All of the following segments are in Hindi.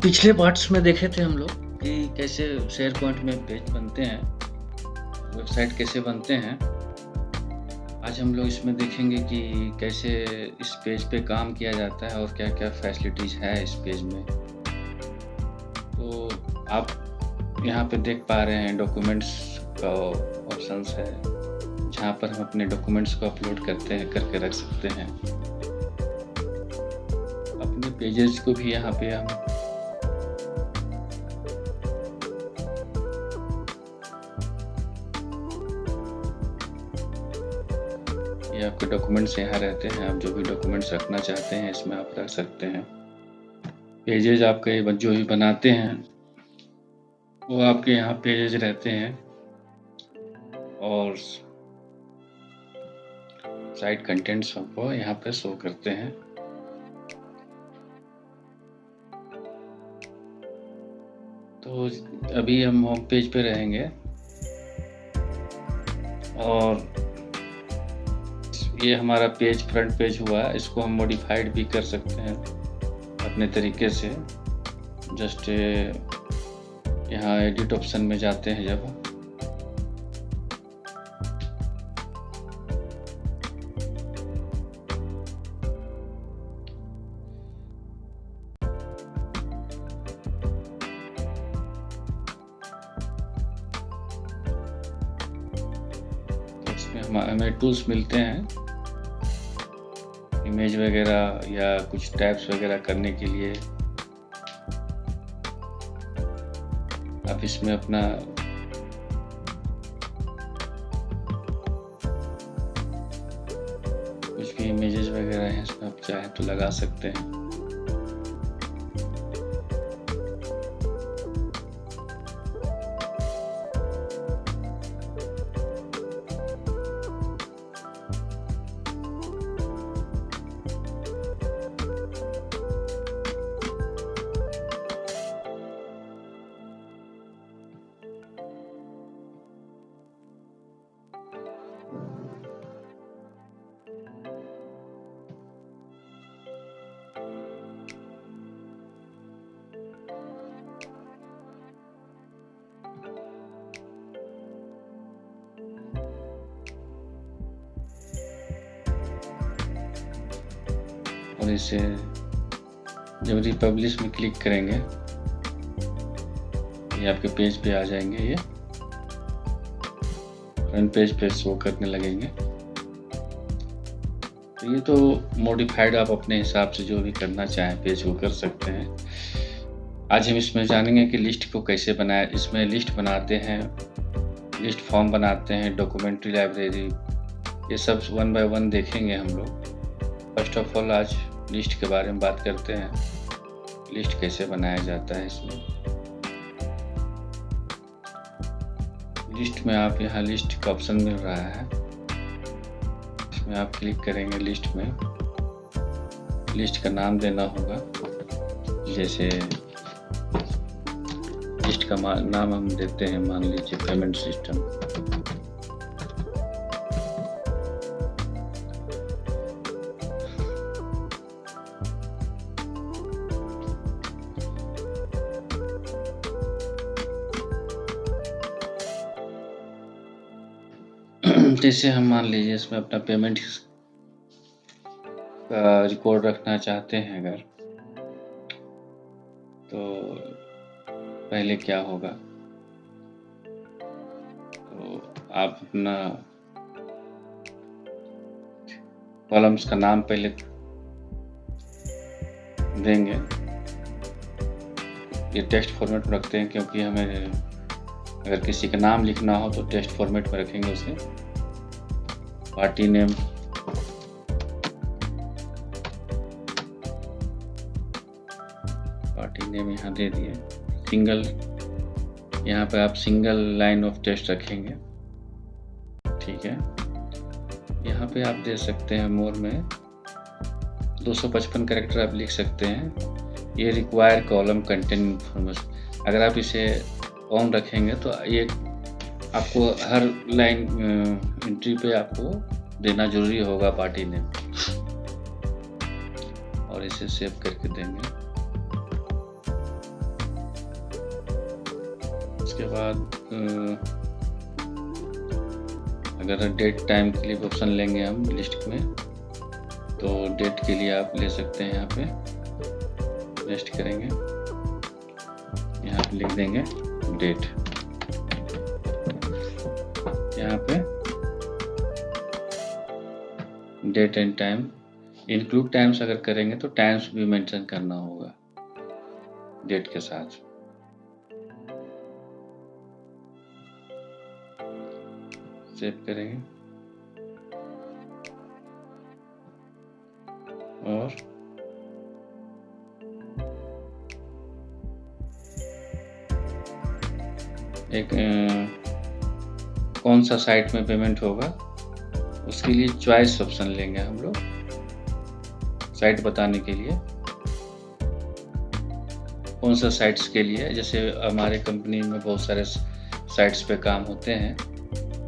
पिछले पार्ट्स में देखे थे हम लोग कि कैसे शेयर पॉइंट में पेज बनते हैं, वेबसाइट कैसे बनते हैं। आज हम लोग इसमें देखेंगे कि कैसे इस पेज पे काम किया जाता है और क्या-क्या फैसिलिटीज़ है इस पेज में। तो आप यहाँ पे देख पा रहे हैं डॉक्यूमेंट्स का ऑप्शंस है, जहाँ पर हम अपने डॉक्यूमेंट्स को अपलोड करके रख सकते हैं। अपने पेजेज़ को भी यहाँ पे हम ये आपके डॉक्यूमेंट्स यहाँ रहते हैं, आप जो भी डॉक्यूमेंट्स रखना चाहते हैं इसमें आप रख सकते हैं। पेजेज़ आपके जो भी बनाते हैं वो आपके यहाँ पेजेज़ रहते हैं और साइट कंटेंट्स आपको यहाँ पे शो करते हैं। तो अभी हम होम पेज पे रहेंगे और ये हमारा पेज फ्रंट पेज हुआ, इसको हम मॉडिफाइड भी कर सकते हैं अपने तरीके से। जस्ट यहाँ एडिट ऑप्शन में जाते हैं जब तो इसमें हमें टूल्स मिलते हैं इमेज वगैरह या कुछ टैब्स वगैरह करने के लिए। आप इसमें अपना कुछ भी इमेजेस वगैरह हैं इसमें आप चाहे तो लगा सकते हैं। और इसे जब रिपब्लिश में क्लिक करेंगे ये आपके पेज पे आ जाएंगे, ये फ्रंट पेज पे शो करने लगेंगे। तो ये तो मॉडिफाइड आप अपने हिसाब से जो भी करना चाहें पेज को कर सकते हैं। आज हम इसमें जानेंगे कि लिस्ट को कैसे बनाया। इसमें लिस्ट बनाते हैं, लिस्ट फॉर्म बनाते हैं, डॉक्यूमेंट्री लाइब्रेरी, ये सब वन बाय वन देखेंगे हम लोग। फर्स्ट ऑफ ऑल आज लिस्ट के बारे में बात करते हैं, लिस्ट कैसे बनाया जाता है। इसमें लिस्ट में आप यहाँ लिस्ट का ऑप्शन मिल रहा है, इसमें आप क्लिक करेंगे। लिस्ट में लिस्ट का नाम देना होगा, जैसे लिस्ट का नाम हम देते हैं, मान लीजिए पेमेंट सिस्टम। जैसे हम मान लीजिए इसमें अपना पेमेंट का रिकॉर्ड रखना चाहते हैं अगर, तो पहले क्या होगा, तो आप अपना कॉलम्स का नाम पहले देंगे। ये टेक्स्ट फॉर्मेट में रखते हैं क्योंकि हमें अगर किसी का नाम लिखना हो तो टेक्स्ट फॉर्मेट में रखेंगे उसे। पार्टी नेम, पार्टी नेम यहाँ दे दिए। सिंगल, यहाँ पे आप सिंगल लाइन ऑफ टेक्स्ट रखेंगे, ठीक है। यहाँ पे आप दे सकते हैं मोर में 255 कैरेक्टर आप लिख सकते हैं। ये रिक्वायर कॉलम कंटेंट इन्फॉर्मेशन, अगर आप इसे ऑन रखेंगे तो ये आपको हर लाइन एंट्री पे आपको देना जरूरी होगा पार्टी नेम, और इसे सेव करके देंगे। उसके बाद अगर डेट टाइम के लिए ऑप्शन लेंगे हम लिस्ट में, तो डेट के लिए आप ले सकते हैं। यहाँ पे नेक्स्ट करेंगे, यहाँ पे लिख देंगे डेट। यहाँ पे date and time, include times अगर करेंगे तो टाइम्स भी मेंशन करना होगा डेट के साथ। सेव करेंगे और एक कौन सा साइट में पेमेंट होगा उसके लिए चॉइस ऑप्शन लेंगे हम लोग साइट बताने के लिए। कौन सा साइट्स के लिए, जैसे हमारे कंपनी में बहुत सारे साइट्स पे काम होते हैं,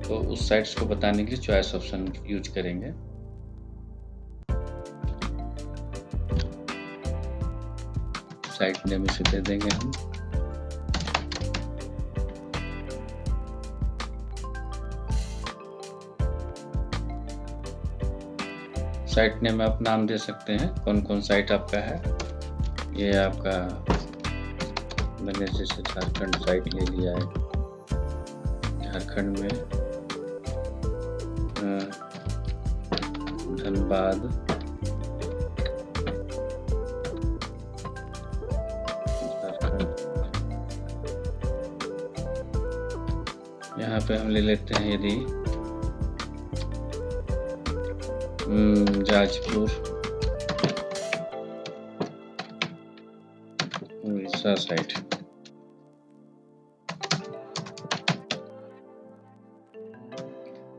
तो उस साइट्स को बताने के लिए चॉइस ऑप्शन यूज करेंगे। साइट नेम इसे दे देंगे हम। साइट नेम आप नाम दे सकते हैं, कौन कौन साइट आपका है। ये आपका मैंने जैसे झारखंड साइट ले लिया है, झारखंड में धनबाद, झारखंड। यहाँ पे हम ले लेते हैं यदि जाजपुर उड़ीसा साइट।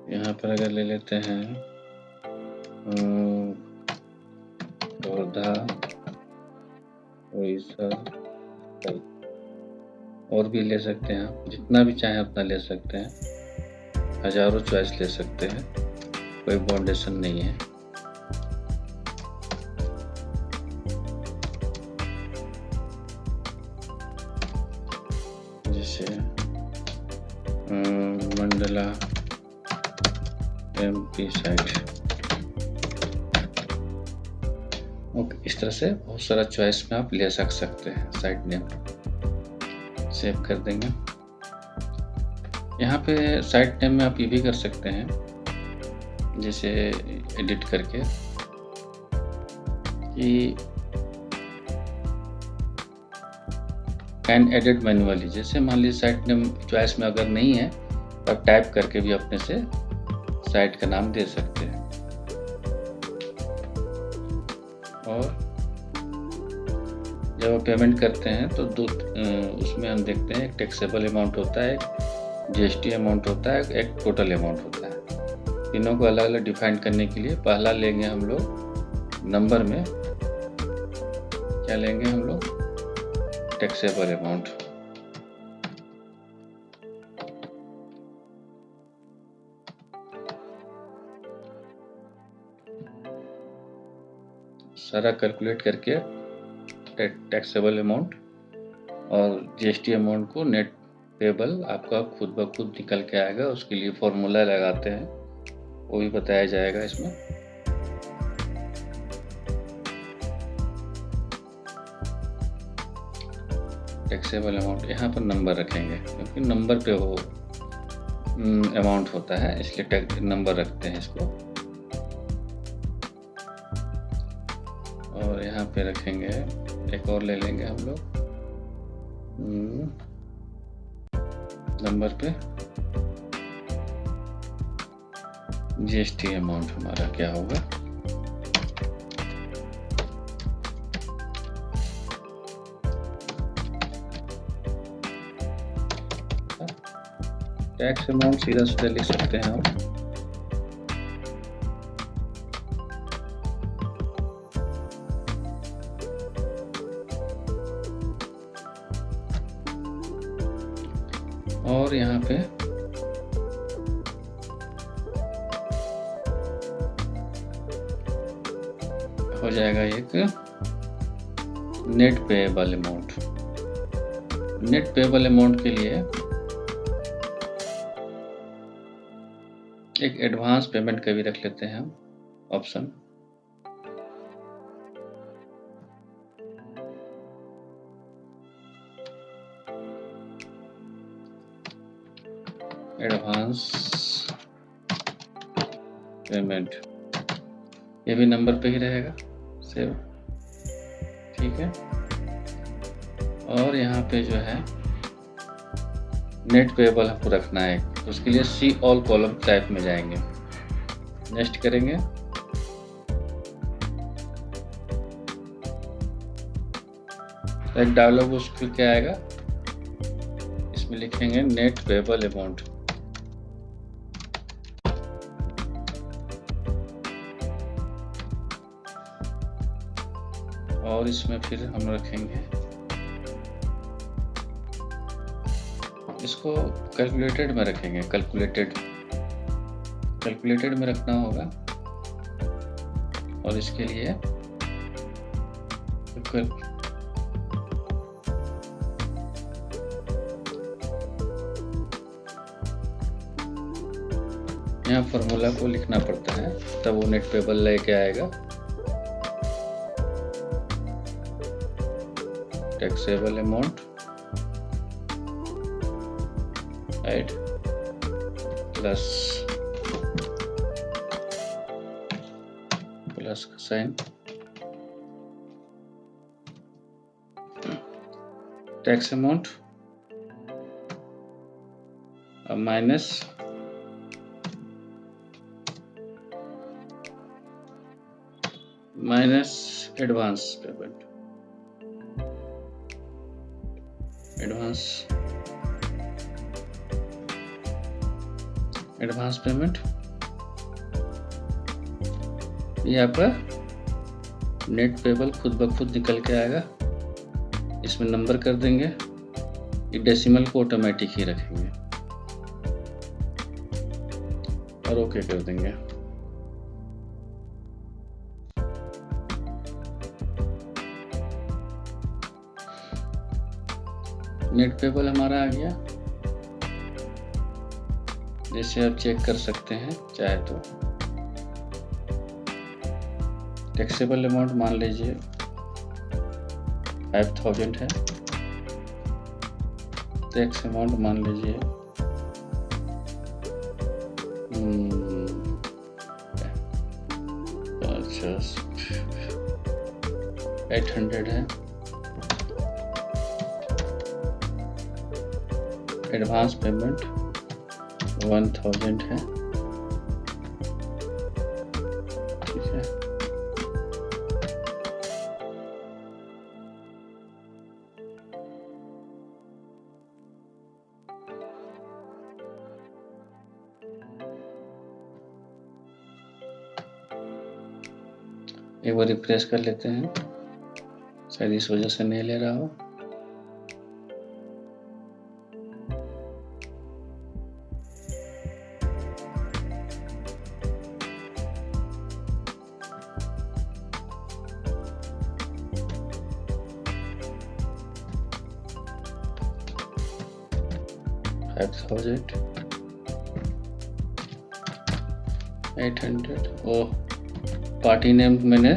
यहाँ पर अगर ले लेते हैं वर्धा उड़ीसा साइट, और भी ले सकते हैं आप, जितना भी चाहें उतना ले सकते हैं, हजारों चॉइस ले सकते हैं, कोई बाउंडेशन नहीं है। जैसे मंडला MP साइट। ओके, इस तरह से बहुत सारा चॉइस में आप ले सकते हैं साइट नेम। सेव कर देंगे। यहाँ पे साइट नेम में आप ये भी कर सकते हैं, जैसे एडिट करके कि कैन एडिट मैन्युअली। जैसे मान लीजिए साइट नेम चॉइस में अगर नहीं है तो आप टाइप करके भी अपने से साइट का नाम दे सकते हैं। और जब आप पेमेंट करते हैं तो उसमें हम देखते हैं एक टैक्सेबल अमाउंट होता है, एक GST अमाउंट होता है, एक टोटल अमाउंट होता है। तीनों को अलग अलग डिफाइन करने के लिए पहला लेंगे हम लोग नंबर में, क्या लेंगे हम लोग, टैक्सेबल अमाउंट। सारा कैलकुलेट करके टैक्सेबल अमाउंट और GST अमाउंट को नेट पेबल आपका खुद ब खुद निकल के आएगा। उसके लिए फॉर्मूला लगाते हैं, वो भी बताया जाएगा इसमें। टैक्सेबल अमाउंट यहाँ पर नंबर रखेंगे, क्योंकि नंबर पे वो अमाउंट होता है, इसलिए नंबर रखते हैं इसको। और यहाँ पे रखेंगे, एक और ले लेंगे हम लोग नंबर पे GST अमाउंट हमारा क्या होगा, टैक्स अमाउंट सीधा सीधा लिख सकते हैं हम। और यहाँ पे हो जाएगा एक net payable amount. Net payable amount के लिए एक एडवांस पेमेंट का भी रख लेते हैं हम ऑप्शन। एडवांस पेमेंट, ये भी नंबर पे ही रहेगा, सेव। ठीक है, और यहाँ पे जो है नेट पेएबल हमको रखना है, तो उसके लिए सी ऑल कॉलम टाइप में जाएंगे, नेक्स्ट करेंगे। एक डायलॉग उसको क्या आएगा, इसमें लिखेंगे नेट पेएबल अमाउंट। और इसमें फिर हम रखेंगे, इसको कैलकुलेटेड में रखेंगे, कैलकुलेटेड में रखना होगा। और इसके लिए यहाँ फॉर्मूला को लिखना पड़ता है, तब वो नेट पेएबल लेके आएगा। टैक्सेबल अमाउंट ऐड प्लस का sign, tax amount minus advance payment, advance payment. ये आपका नेट पेएबल खुद ब खुद निकल के आएगा। इसमें नंबर कर देंगे, ये डेसिमल को ऑटोमेटिक ही रखेंगे और ओके कर देंगे। नेट पेएबल हमारा आ गया। जैसे आप चेक कर सकते हैं चाहे तो। टैक्सेबल अमाउंट मान लीजिए 5000 है, टैक्स अमाउंट मान लीजिए 800 है, एडवांस पेमेंट 1000 है। ठीक है, एक बार रिफ्रेश कर लेते हैं, शायद इस वजह से नहीं ले रहा हो। $5,000 800। ओह, पार्टी नेम मैंने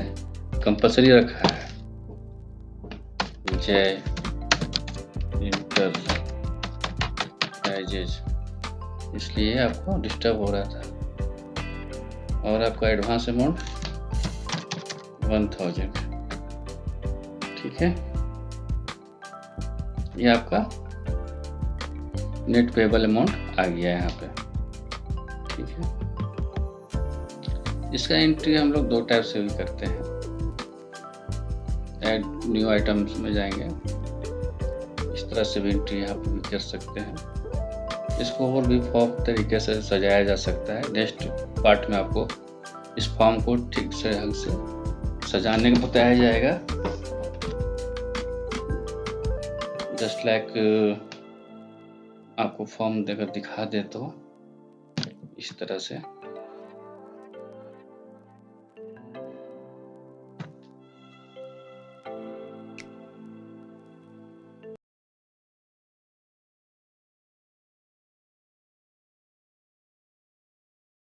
कंपलसरी रखा है, जय इंटरप्राइजेज, इसलिए आपको डिस्टर्ब हो रहा था। और आपका एडवांस अमाउंट 1000। ठीक है, ये आपका नेट पेएबल अमाउंट आ गया है यहाँ पे। ठीक है, इसका एंट्री हम लोग दो टाइप से भी करते हैं। ऐड न्यू आइटम्स में जाएंगे, इस तरह से भी एंट्री यहाँ पे भी कर सकते हैं। इसको और भी फॉर्म तरीके से सजाया जा सकता है। नेक्स्ट पार्ट में आपको इस फॉर्म को ठीक से ढंग से सजाने का बताया जाएगा। जस्ट लाइक आपको फॉर्म देकर दिखा दे तो इस तरह से